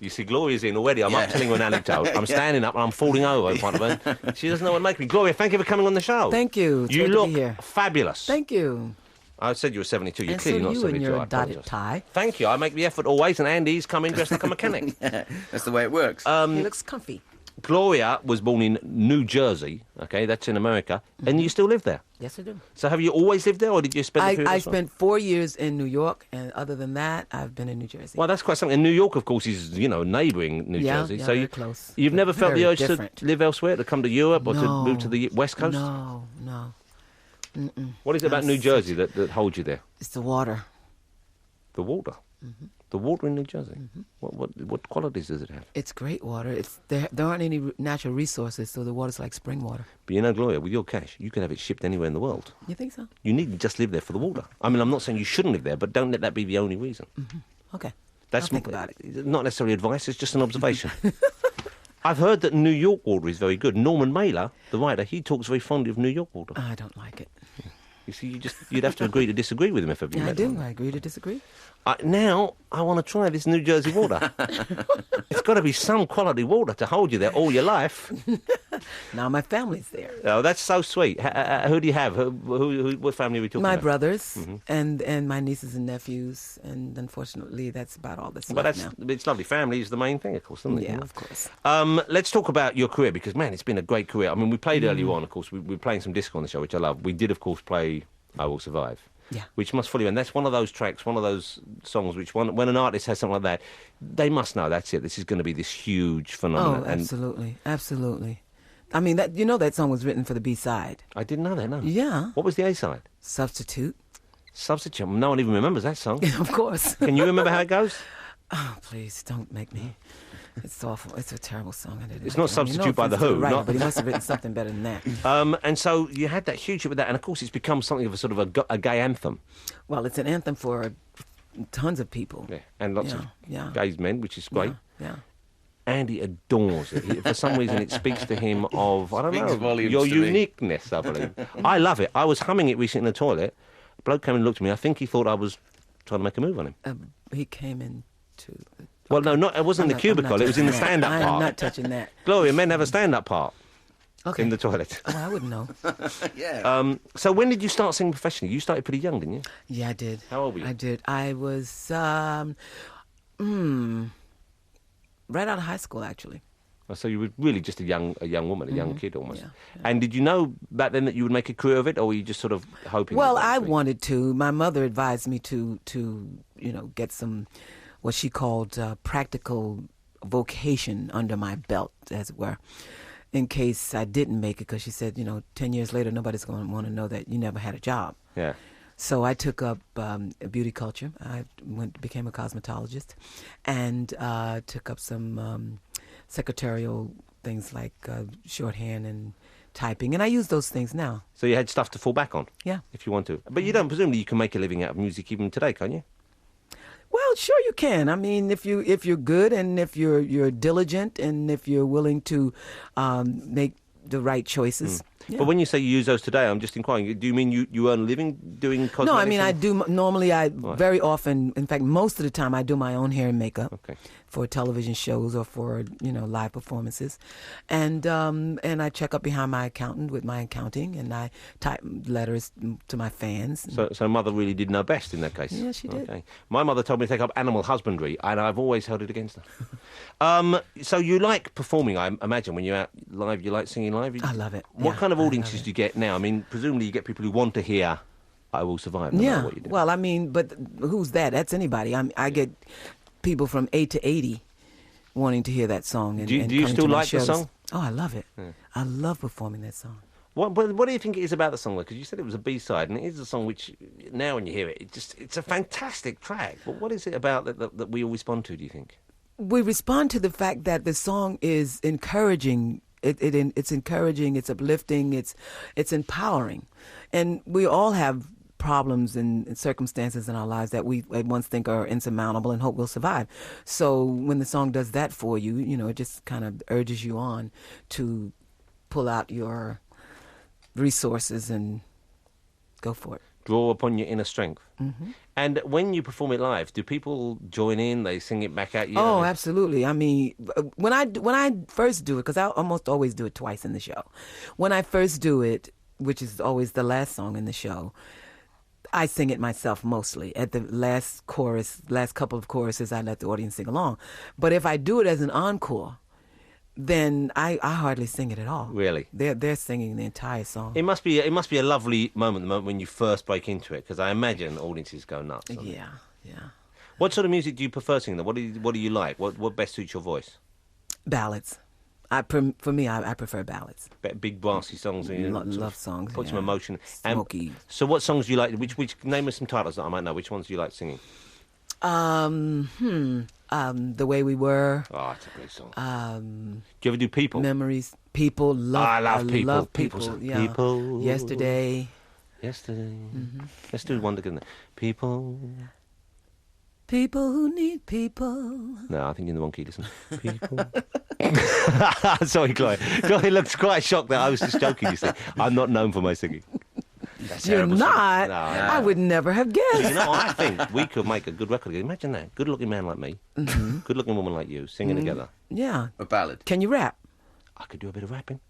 You see, Gloria's in already. I'm up telling her an anecdote. I'm standing up and I'm falling over in front of her. She doesn't know what to make me. Gloria, thank you for coming on the show. Thank you. It's you great look to be here. fabulous. Thank you. I said you were 72. You're And clearly so not you 72. in your I dotted apologise. tie. Thank you. I make the effort always, and Andy's coming dressed like a mechanic. That's the way it works. He looks comfy. Gloria was born in New Jersey, okay, that's in America, and you still live there. Yes, I do. So have you always lived there, or did you spend a period I elsewhere? spent 4 years in New York, and other than that, I've been in New Jersey. Well, that's quite something. And New York, of course, is, neighbouring New Jersey. Yeah, So very close. You've never felt the Very urge different. to live elsewhere, to come to Europe, or to move to the West Coast? No. What is it about New Jersey that holds you there? It's the water. The water? Mm-hmm. The water in New Jersey? What qualities does it have? It's great water. There aren't any natural resources, so the water's like spring water. But Gloria, with your cash, you could have it shipped anywhere in the world. You think so? You needn't just live there for the water. I mean, I'm not saying you shouldn't live there, but don't let that be the only reason. Okay. That's I'll think about it. Not necessarily advice, it's just an observation. I've heard that New York water is very good. Norman Mailer, the writer, he talks very fondly of New York water. I don't like it. You see, you'd have to agree to disagree with him if ever you I met do. him. I agree to disagree. Now, I want to try this New Jersey water. It's got to be some quality water to hold you there all your life. Now my family's there. Oh, that's so sweet. Who do you have? What family are we talking My about? brothers and my nieces and nephews, and unfortunately, that's about all that's But left now. it's lovely. Family is the main thing, of course, isn't it? Yeah, of course. Let's talk about your career, because, man, it's been a great career. I mean, we played earlier on, of course. We were playing some disco on the show, which I love. We did, of course, play I Will Survive. Yeah. Which must fully, and that's one of those tracks, one of those songs which, when an artist has something like that, they must know that's it. This is going to be this huge phenomenon. Oh, absolutely, absolutely. I mean, that song was written for the B-side. I didn't know that, no. Yeah. What was the A-side? Substitute. Substitute. No one even remembers that song. Of course. Can you remember how it goes? Oh, please, don't make me. It's awful. It's a terrible song. It's not Substitute by The Who, Right, not- but he must have written something better than that. And so you had that huge hit with that, and of course it's become something of a sort of a gay anthem. Well, it's an anthem for tons of people. Yeah, and lots of gay men, which is great. Yeah. Andy adores it. For some reason, it speaks to him of, I don't Speaks know, volumes your to me. uniqueness, I believe. I love it. I was humming it recently in the toilet. A bloke came and looked at me. I think he thought I was trying to make a move on him. He came into... Well, no, it wasn't the cubicle. It was in the stand-up part. I'm not touching that. Gloria, men have a stand-up part in the toilet. Oh, I wouldn't know. Yeah. So when did you start singing professionally? You started pretty young, didn't you? Yeah, I did. How old were you? I did. I was right out of high school, actually. So you were really just a young woman, a young kid almost. Yeah. And did you know back then that you would make a career of it, or were you just sort of hoping? Well, that I would be- wanted to. My mother advised me to get some, what she called practical vocation under my belt, as it were, in case I didn't make it, because she said, 10 years later, nobody's going to want to know that you never had a job. Yeah. So I took up beauty culture. I became a cosmetologist, and took up some secretarial things like shorthand and typing, and I use those things now. So you had stuff to fall back on. Yeah. If you want to, but you don't. Presumably, you can make a living out of music even today, can you? Well, sure you can. I mean, if you're good, and if you're diligent, and if you're willing to make the right choices. Yeah. But when you say you use those today, I'm just inquiring. Do you mean you earn a living doing cosmetics? No, I mean, I and- do. Normally, very often, in fact, most of the time, I do my own hair and makeup. Okay. For television shows or for live performances, and I check up behind my accountant with my accounting, and I type letters to my fans. So mother really did know best in that case. Yeah, she did. Okay. My mother told me to take up animal husbandry, and I've always held it against her. So you like performing, I imagine, when you're out live. You like singing live. I love it. What Yeah, kind of I love audiences it. do you get now? I mean, presumably you get people who want to hear "I Will Survive." No matter what you do. Well, I mean, but who's that? That's anybody. I get people from 8 to 80 wanting to hear that song. And, Do you coming to still my like the shows. song? Oh, I love it. I love performing that song. What do you think it is about the song? Because you said it was a B-side, and it is a song which, now when you hear it, it's a fantastic track. But what is it about that we all respond to, do you think? We respond to the fact that the song is encouraging. It's encouraging. It's uplifting. It's empowering, and we all have problems and circumstances in our lives that we at once think are insurmountable and hope we'll survive. So when the song does that for you, it just kind of urges you on to pull out your resources and go for it. draw upon your inner strength. Mm-hmm. And when you perform it live, do people join in? They sing it back at you? Oh, absolutely. I mean, when I first do it, because I almost always do it twice in the show. When I first do it, which is always the last song in the show, I sing it myself mostly. At the last couple of choruses, I let the audience sing along. But if I do it as an encore, then I hardly sing it at all. Really? They're singing the entire song. It must be a lovely moment, the moment when you first break into it, because I imagine audiences go nuts. Yeah. What sort of music do you prefer singing? What do you like? What best suits your voice? Ballads. For me, I prefer ballads. Big brassy songs. Love songs. Put some emotion. Smoky. So what songs do you like? Which name us some titles that I might know. Which ones do you like singing? The Way We Were. Oh, it's a great song. Do you ever do People? Memories. People. I love People. Love people. Yeah. People. Yesterday. Mm-hmm. Let's do one together. People. People who need people. No, I think you're in the wrong key. Listen. People. Sorry, Gloria. Gloria looks quite shocked that I was just joking, you see. I'm not known for my singing. You're not? No, I would never have guessed. You know, I think we could make a good record. Imagine that. Good-looking man like me, good-looking woman like you, singing together. Yeah. A ballad. Can you rap? I could do a bit of rapping.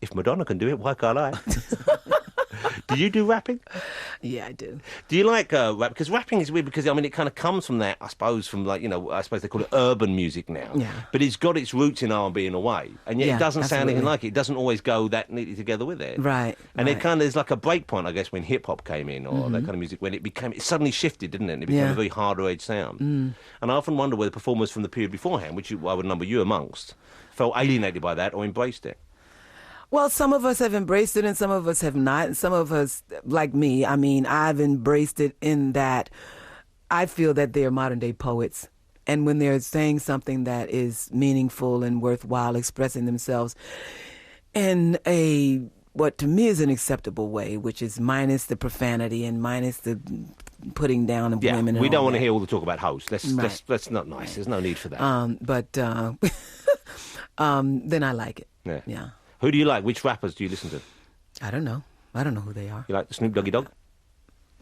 If Madonna can do it, why can't I? Do you do rapping? Yeah, I do. Do you like rap? Because rapping is weird because, I mean, it kind of comes from that, I suppose, from like, I suppose they call it urban music now. Yeah. But it's got its roots in R&B in a way. And yet Yeah, it doesn't sound anything absolutely. like it. It doesn't always go that neatly together with it. Right. And right. it kind of is like a break point, I guess, when hip-hop came in or that kind of music, when it suddenly shifted, didn't it? And it became Yeah. a very harder-edged sound. And I often wonder whether performers from the period beforehand, which I would number you amongst, felt alienated by that or embraced it. Well, some of us have embraced it and some of us have not. And some of us, like me, I mean, I've embraced it in that I feel that they're modern day poets. And when they're saying something that is meaningful and worthwhile, expressing themselves in what to me is an acceptable way, which is minus the profanity and minus the putting down of women. And we don't all want to that. hear all the talk about hosts. Right. That's not nice. There's no need for that. But then I like it. Yeah. Who do you like? Which rappers do you listen to? I don't know. I don't know who they are. You like the Snoop Doggy Dogg?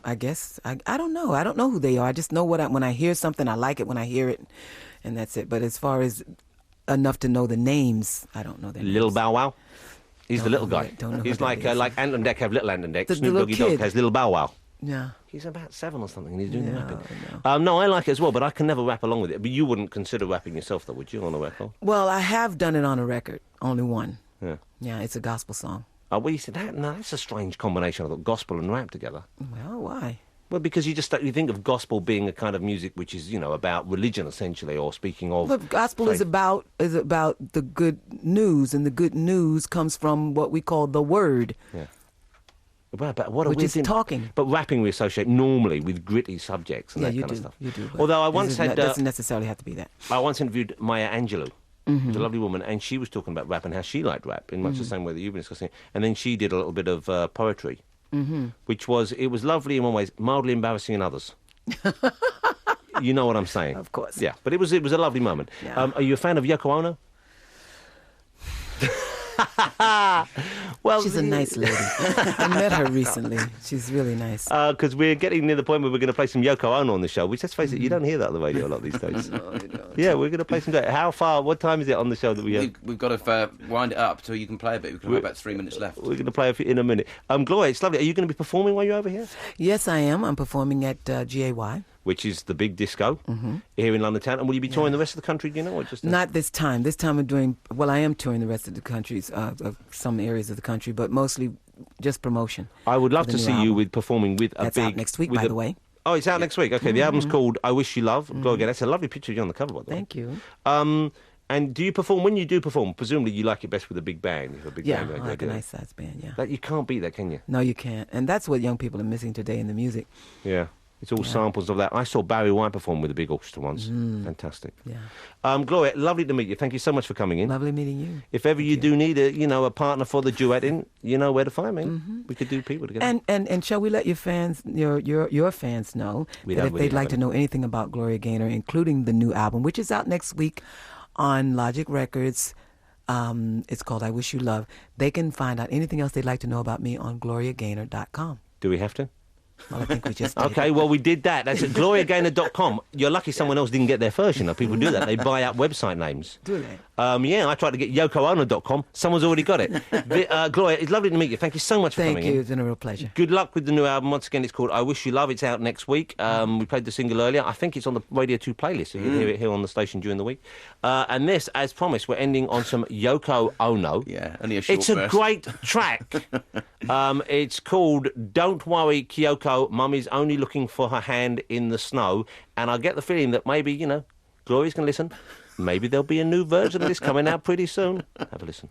I guess I don't know. I don't know who they are. I just know when I hear something, I like it when I hear it, and that's it. But as far as enough to know the names, I don't know their names. Little Bow Wow? He's the Don't little know guy. don't know He's who like that is. like Ant and Dec have little Ant and Dec. The Snoop little Doggy Dogg kid. has Little Bow Wow. Yeah. He's about 7 or something, and he's doing the Yeah, rapping. No, I like it as well, but I can never rap along with it. But you wouldn't consider rapping yourself, though, would you, on a record? Well, I have done it on a record, only one. Yeah. Yeah, it's a gospel song. Well, you said that. No, that's a strange combination. I thought gospel and rap together. Well, why? Well, because you think of gospel being a kind of music which is, about religion essentially, or speaking of. But gospel is faith. about the good news, and the good news comes from what we call the word. Yeah. But what a Which weird is thing. talking. But rapping we associate normally with gritty subjects and Yeah, that you kind do. of stuff. You do. but Although I it once doesn't- had, doesn't necessarily have to be that. I once interviewed Maya Angelou. Mm-hmm. Who's a lovely woman, and she was talking about rap and how she liked rap in much the same way that you've been discussing it. And then she did a little bit of poetry, which was lovely in one way, mildly embarrassing in others. You know what I'm saying? Of course. Yeah, but it was a lovely moment. Yeah. Are you a fan of Yoko Ono? Well, She's a nice lady. I met her recently. She's really nice. Because we're getting near the point where we're going to play some Yoko Ono on the show, which, let's face it, you don't hear that on the radio a lot these days. No, you don't. Yeah, we're going to play some. What time is it on the show that we have? We've got to wind it up till you can play a bit. We've got about 3 minutes left. We're going to play in a minute. Gloria, it's lovely. Are you going to be performing while you're over here? Yes, I am. I'm performing at GAY. Which is the big disco here in London town. And will you be touring the rest of the country, do you know? Or just Not this time. This time I am touring the rest of the countries, of some areas of the country, but mostly just promotion. I would love for to the see new you album. with performing with a That's big... out next week, with by the way. Oh, it's out next week. Okay, the album's called I Wish You Love. Gloria Gaynor. That's a lovely picture of you on the cover, by the way. Thank you. And do you perform, when you do perform, presumably you like it best with a big band? If a big Yeah, band I goes, like do a that. nice size band, yeah. You can't beat that, can you? No, you can't. And that's what young people are missing today in the music. Yeah. It's all samples of that. I saw Barry White perform with a big orchestra once. Fantastic. Yeah. Gloria, lovely to meet you. Thank you so much for coming in. Lovely meeting you. If ever you do need a partner for the duet in, you know where to find me. We could do people together. And shall we let your fans, your fans know We that don't if really they'd like have to know anything about Gloria Gaynor, including the new album, which is out next week on Logic Records, it's called I Wish You Love, they can find out anything else they'd like to know about me on GloriaGaynor.com. Do we have to? Well, I think we just did. Okay, well, we did that. That's at gloriagaynor.com. You're lucky someone else didn't get there first, you know. People do that. They buy out website names. Do they? Yeah, I tried to get yokoona.com. Someone's already got it. Gloria, it's lovely to meet you. Thank you so much for coming in. Thank you. It's been a real pleasure. Good luck with the new album. Once again, it's called I Wish You Love. It's out next week. We played the single earlier. I think it's on the Radio 2 playlist, so you can hear it here on the station during the week. And this, as promised, we're ending on some Yoko Ono. Yeah, only a short It's a verse. great track. It's called Don't Worry, Kyoko, Mummy's only looking for her hand in the snow. And I get the feeling that maybe, you know, Gloria's going to listen. Maybe there'll be a new version of this coming out pretty soon. Have a listen.